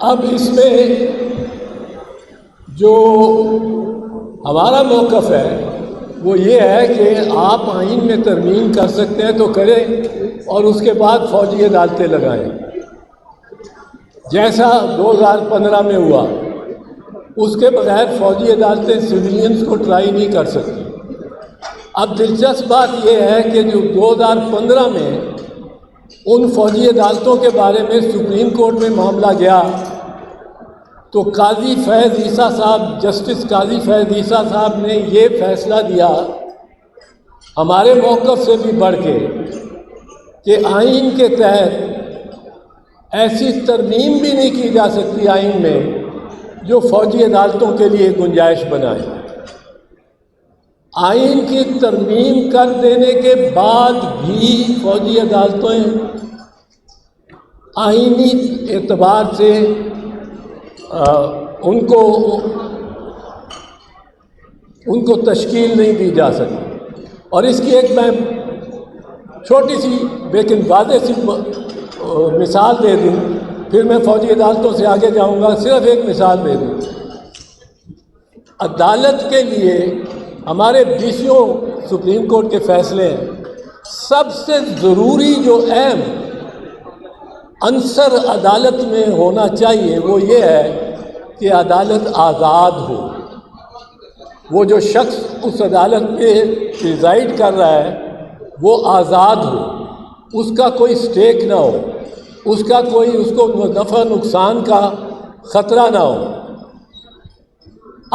اب اس میں جو ہمارا موقف ہے وہ یہ ہے کہ آپ آئین میں ترمیم کر سکتے ہیں تو کریں اور اس کے بعد فوجی عدالتیں لگائیں، جیسا 2015 میں ہوا۔ اس کے بغیر فوجی عدالتیں سویلینز کو ٹرائی نہیں کر سکتی۔ اب دلچسپ بات یہ ہے کہ جو 2015 میں ان فوجی عدالتوں کے بارے میں سپریم کورٹ میں معاملہ گیا تو قاضی فیض عیسیٰ صاحب، جسٹس قاضی فیض عیسیٰ صاحب نے یہ فیصلہ دیا ہمارے موقف سے بھی بڑھ کے کہ آئین کے تحت ایسی ترمیم بھی نہیں کی جا سکتی آئین میں جو فوجی عدالتوں کے لیے گنجائش بنائے۔ آئین کی ترمیم کر دینے کے بعد بھی فوجی عدالتیں آئینی اعتبار سے ان کو تشکیل نہیں دی جا سکتی۔ اور اس کی ایک میں چھوٹی سی لیکن واضح سی مثال دے دوں، پھر میں فوجی عدالتوں سے آگے جاؤں گا۔ صرف ایک مثال دے دوں، عدالت کے لیے ہمارے 20 سپریم کورٹ کے فیصلے ہیں، سب سے ضروری جو اہم عنصر عدالت میں ہونا چاہیے وہ یہ ہے کہ عدالت آزاد ہو۔ وہ جو شخص اس عدالت پہ پریزائڈ کر رہا ہے وہ آزاد ہو، اس کا کوئی سٹیک نہ ہو، اس کو نفع نقصان کا خطرہ نہ ہو۔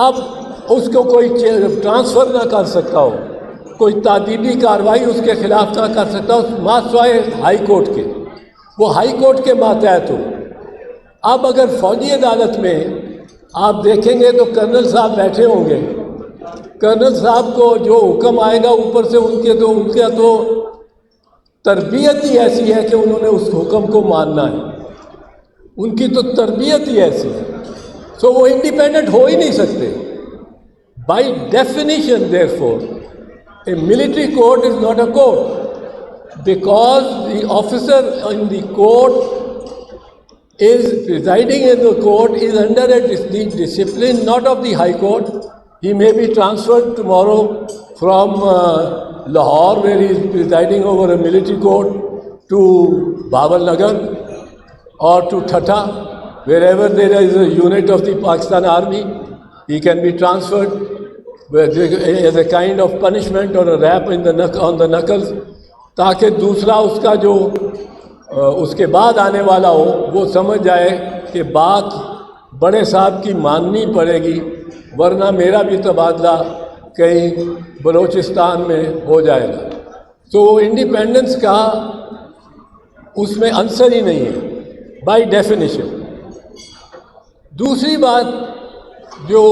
اب اس کو کوئی ٹرانسفر نہ کر سکتا ہو، کوئی تعدیبی کارروائی اس کے خلاف نہ کر سکتا ہو ماسوائے ہائی کورٹ کے، وہ ہائی کورٹ کے ماتحت ہو۔ اب اگر فوجی عدالت میں آپ دیکھیں گے تو کرنل صاحب بیٹھے ہوں گے، کرنل صاحب کو جو حکم آئے گا اوپر سے ان کا تو تربیت ہی ایسی ہے کہ انہوں نے اس حکم کو ماننا ہے، ان کی تو تربیت ہی ایسی ہے، سو وہ انڈیپینڈنٹ ہو ہی نہیں سکتے۔ By definition therefore a military court is not a court because the officer in the court is presiding in the court is under the discipline not of the High Court. He may be transferred tomorrow from Lahore, where he is presiding over a military court, to Bawalnagar or to Thatta, wherever there is a unit of the Pakistan Army. He can be transferred as a kind of punishment or a rap on the knuckles, تاکہ دوسرا اس کا جو اس کے بعد آنے والا ہو وہ سمجھ جائے کہ بات بڑے صاحب کی ماننی پڑے گی، ورنہ میرا بھی تبادلہ کہیں بلوچستان میں ہو جائے گا۔ تو انڈیپینڈنس کا اس میں عنصر ہی نہیں ہے بائی ڈیفینیشن۔ دوسری بات جو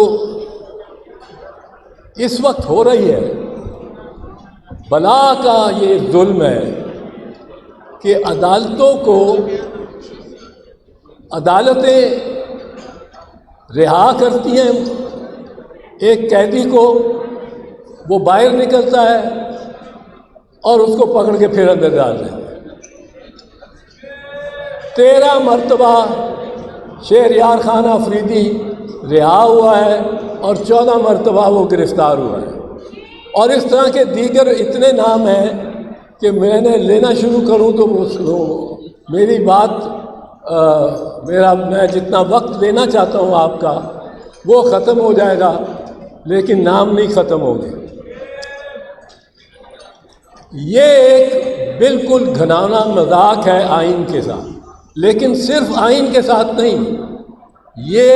اس وقت ہو رہی ہے، بلا کا یہ ظلم ہے کہ عدالتیں رہا کرتی ہیں ایک قیدی کو، وہ باہر نکلتا ہے اور اس کو پکڑ کے پھر اندر ڈال دیتے ہیں۔ 13 مرتبہ شہریار خان آفریدی رہا ہوا ہے اور 14 مرتبہ وہ گرفتار ہوا ہے، اور اس طرح کے دیگر اتنے نام ہیں کہ میں لینا شروع کروں تو میری بات میں جتنا وقت لینا چاہتا ہوں آپ کا وہ ختم ہو جائے گا، لیکن نام نہیں ختم ہوں گے۔ یہ ایک بالکل گھناؤنا مذاق ہے آئین کے ساتھ، لیکن صرف آئین کے ساتھ نہیں، یہ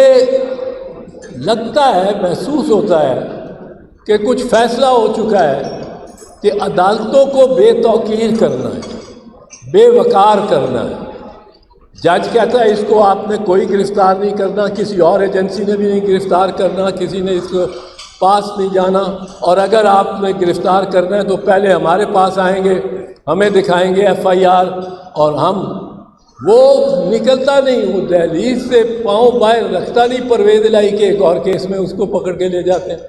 لگتا ہے، محسوس ہوتا ہے کہ کچھ فیصلہ ہو چکا ہے کہ عدالتوں کو بے توقیر کرنا ہے، بے وقار کرنا ہے۔ جج کہتا ہے اس کو آپ نے کوئی گرفتار نہیں کرنا، کسی اور ایجنسی نے بھی نہیں گرفتار کرنا، کسی نے اس کو پاس نہیں جانا، اور اگر آپ نے گرفتار کرنا ہے تو پہلے ہمارے پاس آئیں گے، ہمیں دکھائیں گے FIR، اور وہ نکلتا نہیں، وہ دہلیز سے پاؤں باہر رکھتا نہیں پرویز الہی کے ایک اور کیس میں اس کو پکڑ کے لے جاتے ہیں۔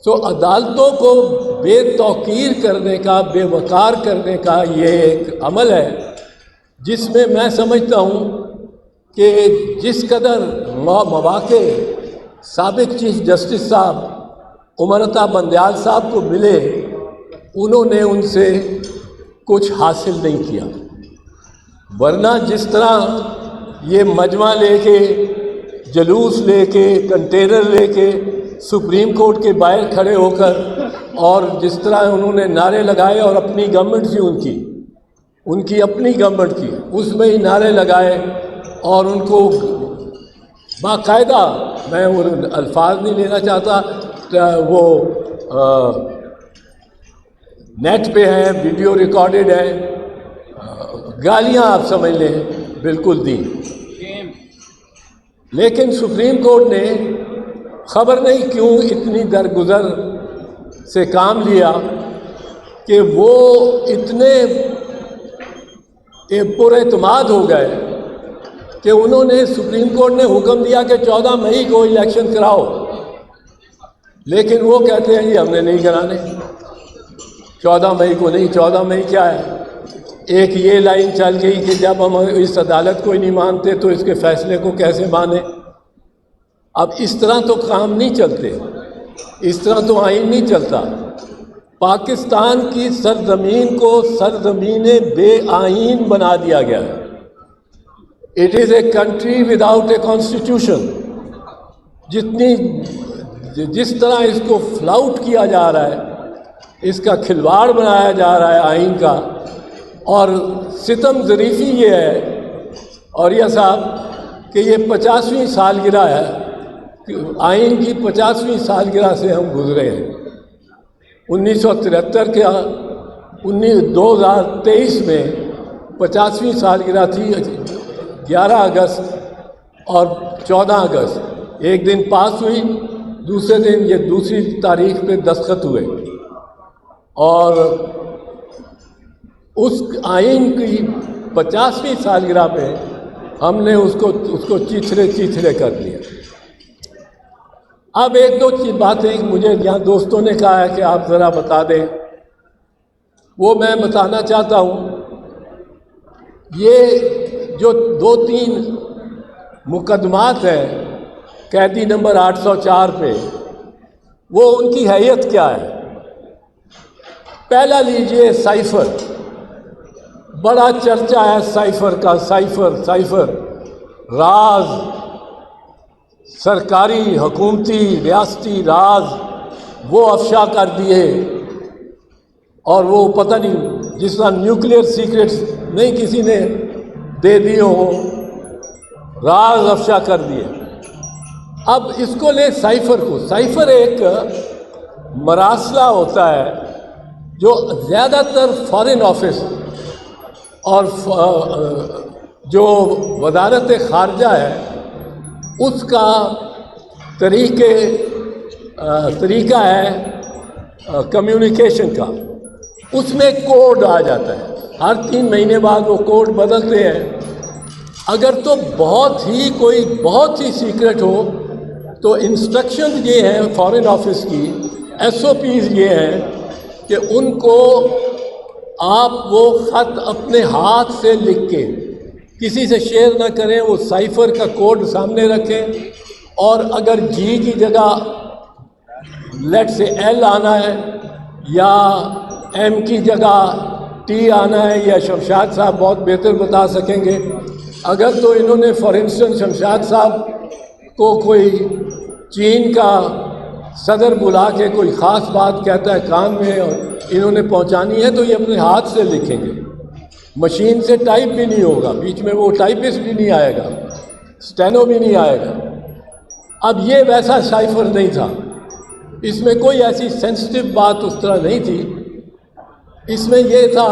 تو عدالتوں کو بے توقیر کرنے کا، بے وقار کرنے کا یہ ایک عمل ہے جس میں میں سمجھتا ہوں کہ جس قدر مواقع سابق چیف جسٹس صاحب امرتا بندیال صاحب کو ملے انہوں نے ان سے کچھ حاصل نہیں کیا، ورنہ جس طرح یہ مجمع لے کے جلوس لے کے کنٹینر لے کے سپریم کورٹ کے باہر کھڑے ہو کر اور جس طرح انہوں نے نعرے لگائے اور اپنی گورنمنٹ تھی ان کی اپنی گورنمنٹ تھی اس میں ہی نعرے لگائے اور ان کو باقاعدہ، میں وہ الفاظ نہیں لینا چاہتا، وہ نیٹ پہ ہیں، ویڈیو ریکارڈڈ ہے، گالیاں آپ سمجھ لیں بالکل دی. لیکن سپریم کورٹ نے خبر نہیں کیوں اتنی درگزر سے کام لیا کہ وہ اتنے پر اعتماد ہو گئے کہ انہوں نے سپریم کورٹ نے حکم دیا کہ 14 مئی کو الیکشن کراؤ، لیکن وہ کہتے ہیں جی ہم نے نہیں کرانے، 14 مئی کو نہیں. 14 مئی کیا ہے؟ ایک یہ لائن چل گئی کہ جب ہم اس عدالت کو ہی نہیں مانتے تو اس کے فیصلے کو کیسے مانیں. اب اس طرح تو کام نہیں چلتے، اس طرح تو آئین نہیں چلتا. پاکستان کی سرزمین کو سرزمین بے آئین بنا دیا گیا ہے. It is a country without a constitution. جس طرح اس کو فلاؤٹ کیا جا رہا ہے، اس کا کھلواڑ بنایا جا رہا ہے آئین کا، اور ستم ظریفی یہ ہے اوریہ صاحب کہ یہ 50ویں سالگرہ ہے، آئین کی 50ویں سالگرہ سے ہم گزرے ہیں. 1973 کے 2023 میں 50ویں سالگرہ تھی، 11 اگست اور 14 اگست، ایک دن پاس ہوئی، دوسرے دن یہ دوسری تاریخ پہ دستخط ہوئے، اور اس آئین کی 50ویں سالگرہ پہ ہم نے اس کو چیچھڑے کر دیا. اب ایک دو باتیں مجھے یہاں دوستوں نے کہا ہے کہ آپ ذرا بتا دیں، وہ میں بتانا چاہتا ہوں. یہ جو 2-3 مقدمات ہیں قیدی نمبر 804 پہ، وہ ان کی حیثیت کیا ہے؟ پہلا لیجئے سائفر، بڑا چرچا ہے سائفر کا. سائفر راز، سرکاری حکومتی ریاستی راز وہ افشا کر دیے، اور وہ پتہ نہیں جس طرح نیوکلیئر سیکرٹس نہیں کسی نے دے دیے ہوں، راز افشا کر دیے. اب اس کو لے سائفر کو. سائفر ایک مراسلہ ہوتا ہے جو زیادہ تر فارن آفس اور جو وزارت خارجہ ہے اس کا طریقہ ہے کمیونیکیشن کا. اس میں کوڈ آ جاتا ہے، ہر 3 مہینے بعد وہ کوڈ بدلتے ہیں. اگر تو بہت ہی سیکرٹ ہو تو انسٹرکشن یہ ہیں فارن آفس کی، SOPs یہ ہیں کہ ان کو آپ وہ خط اپنے ہاتھ سے لکھ کے کسی سے شیئر نہ کریں، وہ سائفر کا کوڈ سامنے رکھیں، اور اگر جی کی جگہ لیٹ سے ایل آنا ہے یا ایم کی جگہ ٹی آنا ہے، یا شمشاد صاحب بہت بہتر بتا سکیں گے. اگر تو انہوں نے فار انسٹنس شمشاد صاحب کو کوئی چین کا صدر بلا کے کوئی خاص بات کہتا ہے کان میں اور انہوں نے پہنچانی ہے، تو یہ اپنے ہاتھ سے لکھیں گے، مشین سے ٹائپ بھی نہیں ہوگا، بیچ میں وہ ٹائپسٹ بھی نہیں آئے گا، اسٹینو بھی نہیں آئے گا. اب یہ ویسا سائفر نہیں تھا، اس میں کوئی ایسی سینسٹیو بات اس طرح نہیں تھی. اس میں یہ تھا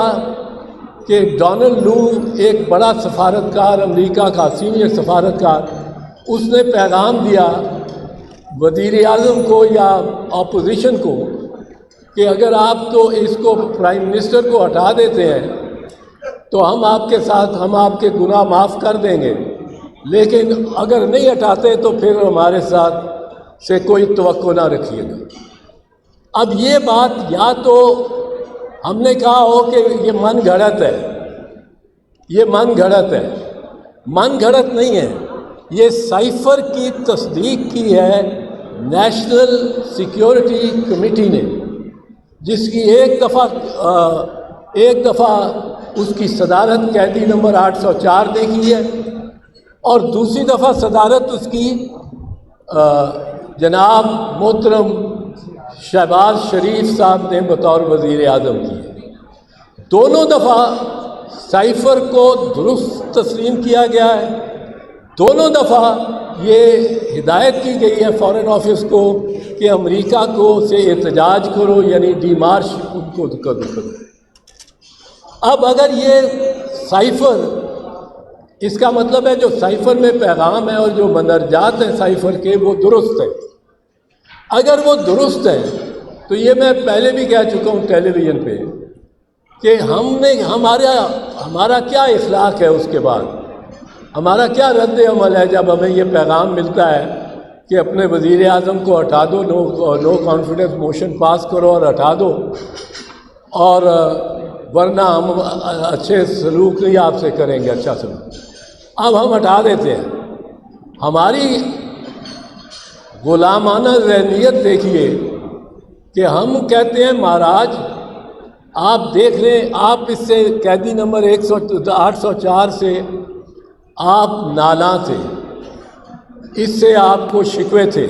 کہ ڈونلڈ لو ایک بڑا سفارتکار، امریکہ کا سینئر سفارتکار، اس نے پیغام دیا وزیر اعظم کو یا اپوزیشن کو کہ اگر آپ تو اس کو پرائم منسٹر کو ہٹا دیتے ہیں تو ہم آپ کے گناہ معاف کر دیں گے، لیکن اگر نہیں ہٹاتے تو پھر ہمارے ساتھ سے کوئی توقع نہ رکھیے گا. اب یہ بات یا تو ہم نے کہا ہو کہ یہ من گھڑت ہے، من گھڑت نہیں ہے، یہ سائفر کی تصدیق کی ہے نیشنل سیکیورٹی کمیٹی نے، جس کی ایک دفعہ اس کی صدارت قیدی نمبر 804 نے کی ہے، اور دوسری دفعہ صدارت اس کی جناب محترم شہباز شریف صاحب نے بطور وزیر اعظم کی ہے۔ دونوں دفعہ سائفر کو درست تسلیم کیا گیا ہے، دونوں دفعہ یہ ہدایت کی گئی ہے فارن آفس کو کہ امریکہ کو سے احتجاج کرو، یعنی ڈی مارش ان کو کرو۔ اب اگر یہ سائفر، اس کا مطلب ہے جو سائفر میں پیغام ہے اور جو مندرجات ہیں سائفر کے وہ درست ہیں۔ اگر وہ درست ہیں تو یہ میں پہلے بھی کہہ چکا ہوں ٹیلی ویژن پہ کہ ہمارا کیا اخلاق ہے، اس کے بعد ہمارا کیا رد عمل ہے جب ہمیں یہ پیغام ملتا ہے کہ اپنے وزیر اعظم کو ہٹا دو، نو کانفیڈنس موشن پاس کرو اور ہٹا دو، اور ورنہ ہم اچھے سلوک نہیں آپ سے کریں گے، اچھا سلوک۔ اب ہم ہٹا دیتے ہیں۔ ہماری غلامانہ ذہنیت دیکھیے کہ ہم کہتے ہیں مہاراج آپ دیکھ لیں، آپ اس سے قیدی نمبر 804 سے آپ نالاں تھے، اس سے آپ کو شکوے تھے،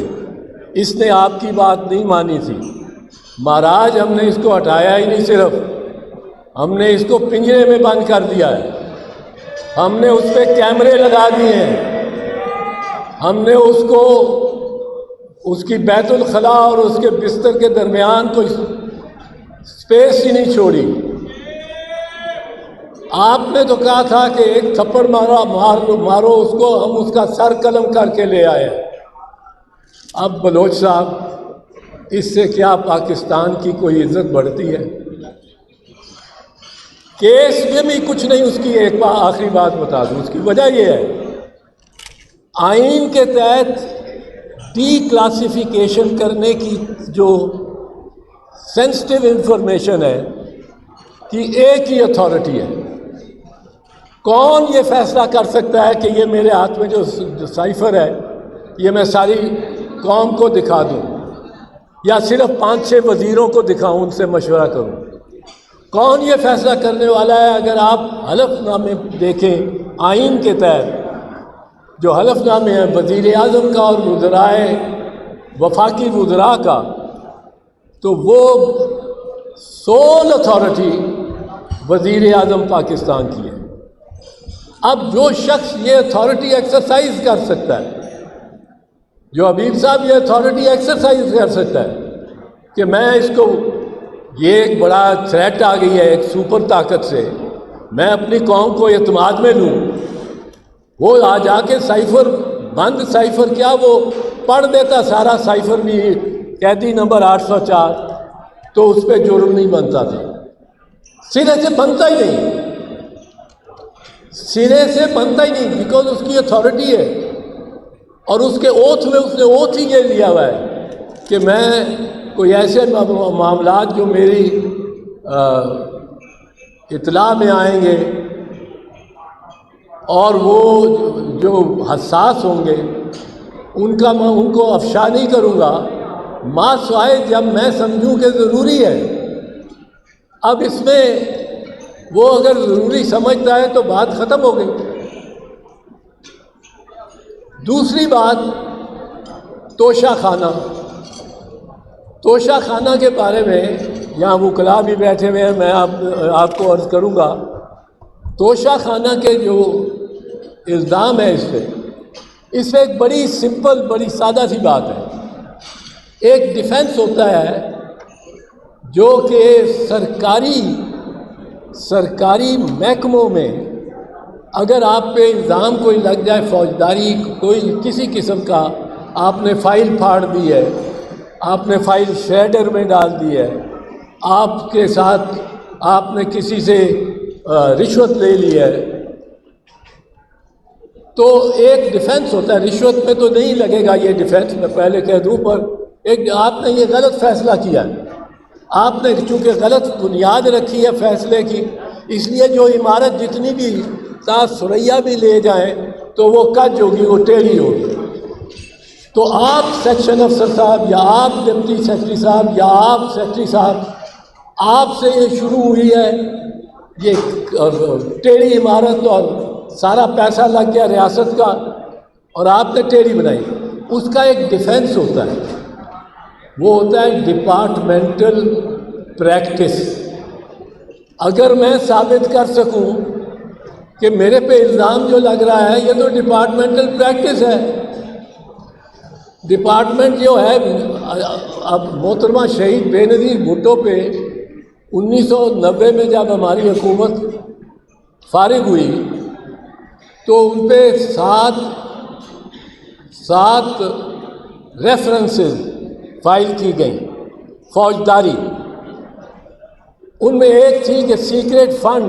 اس نے آپ کی بات نہیں مانی تھی۔ مہاراج ہم نے اس کو ہٹایا ہی نہیں، صرف ہم نے اس کو پنجرے میں بند کر دیا ہے، ہم نے اس پہ کیمرے لگا دیے ہیں، ہم نے اس کو اس کی بیت الخلاء اور اس کے بستر کے درمیان کوئی اسپیس ہی نہیں چھوڑی۔ آپ نے تو کہا تھا کہ ایک تھپڑ مارو اس کو، ہم اس کا سر قلم کر کے لے آئے۔ اب بلوچ صاحب، اس سے کیا پاکستان کی کوئی عزت بڑھتی ہے؟ کیس میں بھی کچھ نہیں، اس کی ایک آخری بات بتا دوں، اس کی وجہ یہ ہے آئین کے تحت ڈی کلاسیفیکیشن کرنے کی جو سینسٹیو انفارمیشن ہے کہ ایک ہی اتھارٹی ہے۔ کون یہ فیصلہ کر سکتا ہے کہ یہ میرے ہاتھ میں جو سائفر ہے یہ میں ساری قوم کو دکھا دوں یا صرف 5-6 وزیروں کو دکھاؤں، ان سے مشورہ کروں؟ کون یہ فیصلہ کرنے والا ہے؟ اگر آپ حلف نامے دیکھیں آئین کے تحت جو حلف نامے ہیں وزیر اعظم کا اور وزرائے وفاقی وزراء کا، تو وہ سول اتھارٹی وزیر اعظم پاکستان کی ہے۔ اب جو شخص یہ اتھارٹی ایکسرسائز کر سکتا ہے، جو حبیب صاحب یہ اتھارٹی ایکسرسائز کر سکتا ہے کہ میں اس کو، یہ ایک بڑا تھریٹ آ گئی ہے ایک سپر طاقت سے، میں اپنی قوم کو اعتماد میں لوں، وہ آ جا کے سائفر بند، سائفر کیا وہ پڑھ دیتا سارا سائفر بھی قیدی نمبر 804، تو اس پہ جرم نہیں بنتا تھا، سرے سے بنتا ہی نہیں، سرے سے بنتا ہی نہیں، بیکاز اس کی اتھارٹی ہے، اور اس کے اوتھ میں اس نے اوتھ ہی یہ لیا ہوا ہے کہ میں کوئی ایسے معاملات جو میری اطلاع میں آئیں گے اور وہ جو حساس ہوں گے ان کو افشا نہیں کروں گا، ما سوائے جب میں سمجھوں کہ ضروری ہے۔ اب اس میں وہ اگر ضروری سمجھتا ہے تو بات ختم ہو گئی۔ دوسری بات، توشہ خانہ، توشہ خانہ کے بارے میں یہاں وکلاء بھی بیٹھے ہوئے ہیں، میں آپ کو عرض کروں گا، توشہ خانہ کے جو الزام ہے اس پہ ایک بڑی سمپل، بڑی سادہ سی بات ہے۔ ایک ڈیفنس ہوتا ہے جو کہ سرکاری محکموں میں اگر آپ پہ الزام کوئی لگ جائے، فوجداری کوئی کسی قسم کا، آپ نے فائل پھاڑ دی ہے، آپ نے فائل شریڈر میں ڈال دی ہے، آپ کے ساتھ آپ نے کسی سے رشوت لے لی ہے، تو ایک ڈیفنس ہوتا ہے۔ رشوت میں تو نہیں لگے گا یہ ڈیفنس، میں پہلے کہہ دوں، پر ایک آپ نے یہ غلط فیصلہ کیا ہے، آپ نے چونکہ غلط بنیاد رکھی ہے فیصلے کی، اس لیے جو عمارت جتنی بھی تا سریا بھی لے جائیں تو وہ کج ہوگی, وہ ٹیڑھی ہوگی. تو آپ سیکشن افسر صاحب یا آپ ڈپٹی سیکرٹری صاحب یا آپ سیکرٹری صاحب, آپ سے یہ شروع ہوئی ہے یہ ٹیڑھی عمارت, اور سارا پیسہ لگ گیا ریاست کا اور آپ نے ٹیڑھی بنائی. اس کا ایک ڈیفینس ہوتا ہے, وہ ہوتا ہے ڈپارٹمنٹل پریکٹس. اگر میں ثابت کر سکوں کہ میرے پہ الزام جو لگ رہا ہے یہ تو ڈپارٹمنٹل پریکٹس ہے. ڈپارٹمنٹ جو ہے, اب محترمہ شہید بے نظیر بھٹو پہ 1990 میں جب ہماری حکومت فارغ ہوئی تو ان پہ سات ریفرنسز فائل کی گئیں فوجداری. ان میں ایک تھی کہ سیکریٹ فنڈ,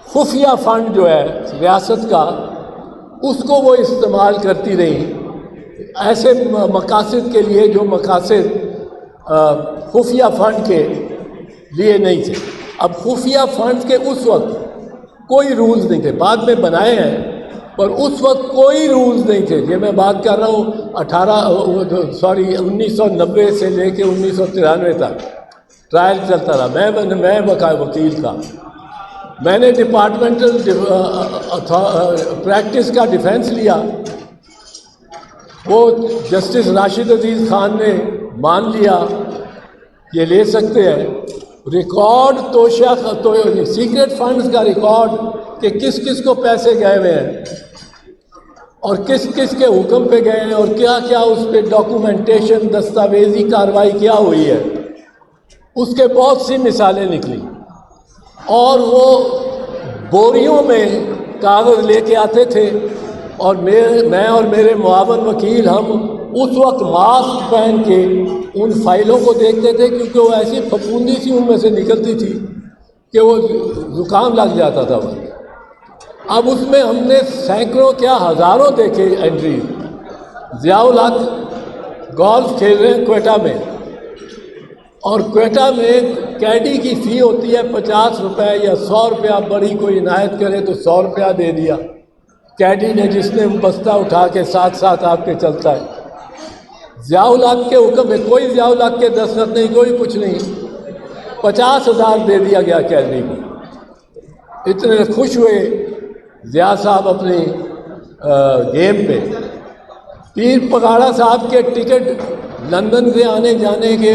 خفیہ فنڈ جو ہے ریاست کا, اس کو وہ استعمال کرتی رہی ایسے مقاصد کے لیے جو مقاصد خفیہ فنڈ کے لیے نہیں تھے. اب خفیہ فنڈ کے اس وقت کوئی رولز نہیں تھے, بعد میں بنائے ہیں, پر اس وقت کوئی رولز نہیں تھے. یہ میں بات کر رہا ہوں 1990 سے لے کے 1993 تک ٹرائل چلتا رہا. میں وکیل تھا, میں نے ڈپارٹمنٹل پریکٹس کا ڈیفینس لیا. وہ جسٹس راشد عزیز خان نے مان لیا یہ لے سکتے ہیں. ریکارڈ توشہ سیکریٹ فنڈز کا ریکارڈ کہ کس کس کو پیسے گئے ہوئے ہیں اور کس کس کے حکم پہ گئے ہیں اور کیا کیا اس پہ ڈاکومنٹیشن دستاویزی کارروائی کیا ہوئی ہے, اس کے بہت سی مثالیں نکلی. اور وہ بوریوں میں کاغذ لے کے آتے تھے اور میں اور میرے معاون وکیل ہم اس وقت ماسک پہن کے ان فائلوں کو دیکھتے تھے, کیونکہ وہ ایسی پھپھوندی سی ان میں سے نکلتی تھی کہ وہ زکام لگ جاتا تھا. اب اس میں ہم نے سینکڑوں کیا ہزاروں دیکھے انٹری. ضیاء الحق گولف کھیل رہے ہیں کوئٹہ میں, اور کوئٹہ میں کیڈی کی فی ہوتی ہے 50 روپے یا 100 روپیہ, بڑی کوئی عنایت کرے تو 100 روپیہ دے دیا کیڈی نے, جس نے بستہ اٹھا کے ساتھ ساتھ آپ کے چلتا ہے. ضیاء الحق کے حکم ہے, کوئی ضیاء الحق کے دستخط نہیں, کوئی کچھ نہیں, 50,000 دے دیا گیا کیڈی کو. اتنے خوش ہوئے ضیاء صاحب اپنی گیم پہ. پیر پگاڑا صاحب کے ٹکٹ, لندن سے آنے جانے کے,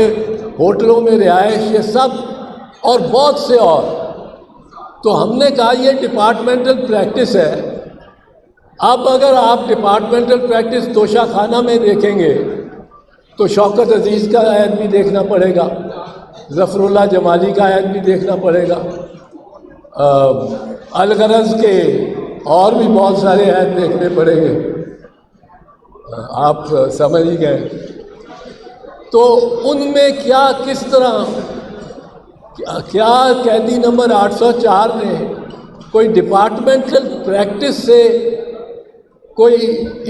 ہوٹلوں میں رہائش, یہ سب اور بہت سے اور. تو ہم نے کہا یہ ڈپارٹمنٹل پریکٹس ہے. اب اگر آپ ڈپارٹمنٹل پریکٹس توشہ خانہ میں دیکھیں گے تو شوکت عزیز کا عہد بھی دیکھنا پڑے گا, ظفر اللہ جمالی کا عہد بھی دیکھنا پڑے گا, الغرض کے اور بھی بہت سارے عہد دیکھنے پڑیں گے. آپ سمجھ ہی گئے. تو ان میں کیا کس طرح کیا قیدی نمبر 804 نے کوئی ڈپارٹمنٹل پریکٹس سے کوئی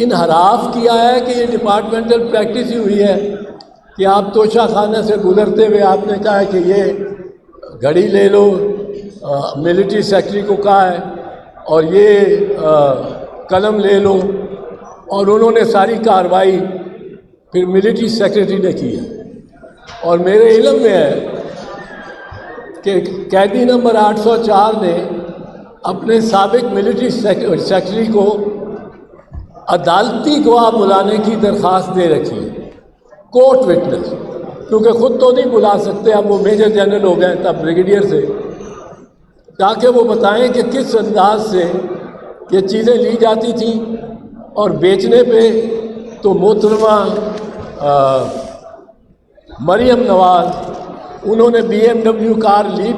انحراف کیا ہے کہ یہ ڈپارٹمنٹل پریکٹس ہی ہوئی ہے کہ آپ توشہ خانے سے گزرتے ہوئے آپ نے کہا کہ یہ گھڑی لے لو, ملٹری سیکرٹری کو کہا ہے, اور یہ قلم لے لو, اور انہوں نے ساری کارروائی پھر ملٹری سیکرٹری نے کی ہے. اور میرے علم میں ہے کہ قیدی نمبر 804 نے اپنے سابق ملٹری سیکرٹری کو عدالتی گواہ بلانے کی درخواست دے رکھی ہے, کورٹ وٹنس, کیونکہ خود تو نہیں بلا سکتے, اب وہ میجر جنرل ہو گئے تب بریگیڈیئر سے, تاکہ وہ بتائیں کہ کس انداز سے یہ چیزیں لی جاتی تھیں. اور بیچنے پہ تو محترمہ مریم نواز, انہوں نے BMW کار لی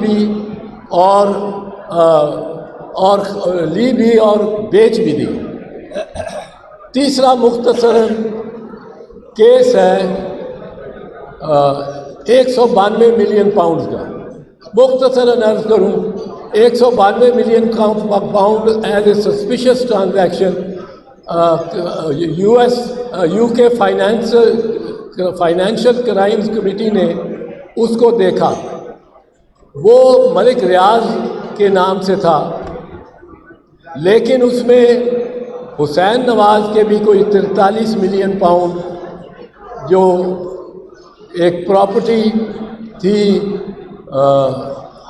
بھی اور بیچ بھی دی. تیسرا مختصراً کیس ہے 192 ملین پاؤنڈ کا. مختصراً عرض کروں, 192 million pound as a suspicious transaction UK financial crimes committee نے اس کو دیکھا. وہ ملک ریاض کے نام سے تھا, لیکن اس میں حسین نواز کے بھی کوئی 43 ملین پاؤنڈ جو ایک پراپرٹی تھی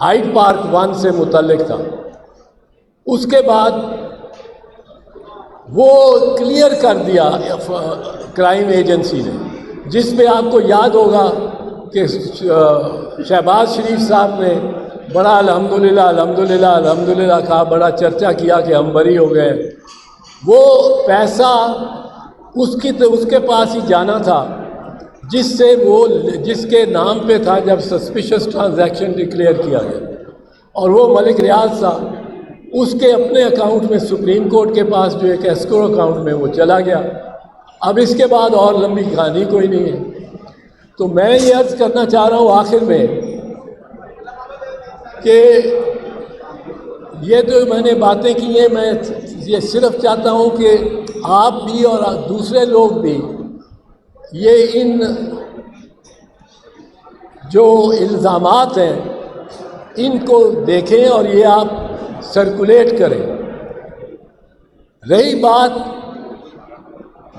ہائیڈ پارک 1 سے متعلق تھا، اس کے بعد وہ کلیئر کر دیا کرائم ایجنسی نے، جس پہ آپ کو یاد ہوگا کہ شہباز شریف صاحب نے بڑا الحمدللہ الحمدللہ الحمدللہ کہا، بڑا چرچا کیا کہ ہم بری ہو گئے۔ وہ پیسہ اس کے پاس ہی جانا تھا جس کے نام پہ تھا جب سسپیشس ٹرانزیکشن ڈکلیئر کیا گیا، اور وہ ملک ریاض صاحب اس کے اپنے اکاؤنٹ میں سپریم کورٹ کے پاس جو ایک ایسکرو اکاؤنٹ میں وہ چلا گیا۔ اب اس کے بعد اور لمبی کہانی کوئی نہیں ہے۔ تو میں یہ عرض کرنا چاہ رہا ہوں آخر میں کہ یہ جو میں نے باتیں کی ہیں، میں یہ صرف چاہتا ہوں کہ آپ بھی اور دوسرے لوگ بھی یہ ان جو الزامات ہیں ان کو دیکھیں اور یہ آپ سرکولیٹ کریں۔ رہی بات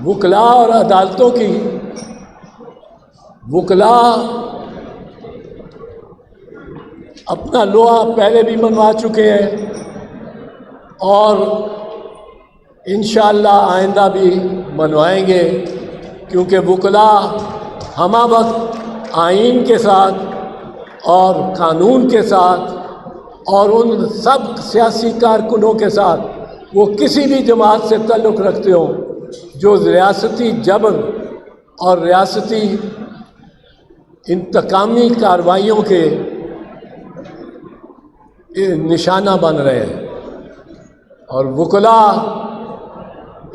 وکلاء اور عدالتوں کی، وکلاء اپنا لوہا پہلے بھی منوا چکے ہیں اور انشاءاللہ آئندہ بھی منوائیں گے، کیونکہ وکلاء ہمہ وقت آئین کے ساتھ اور قانون کے ساتھ اور ان سب سیاسی کارکنوں کے ساتھ وہ کسی بھی جماعت سے تعلق رکھتے ہوں جو ریاستی جبر اور ریاستی انتقامی کارروائیوں کے نشانہ بن رہے ہیں، اور وکلاء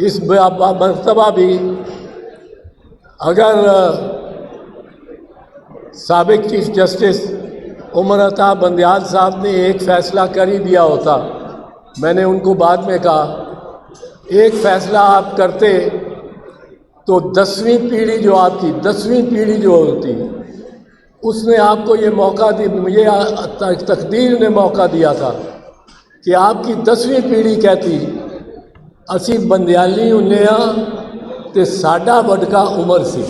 اس مرتبہ بھی اگر سابق چیف جسٹس عمر عطا بندیال صاحب نے ایک فیصلہ کر ہی دیا ہوتا، میں نے ان کو بعد میں کہا ایک فیصلہ آپ کرتے تو 10ویں پیڑھی جو آپ کی 10ویں پیڑھی جو ہوتی اس نے آپ کو یہ موقع یہ تقدیر نے موقع دیا تھا کہ آپ کی 10ویں پیڑھی کہتی اسی بندیالی ہوں تے ساڈا وڈکا عمر سی۔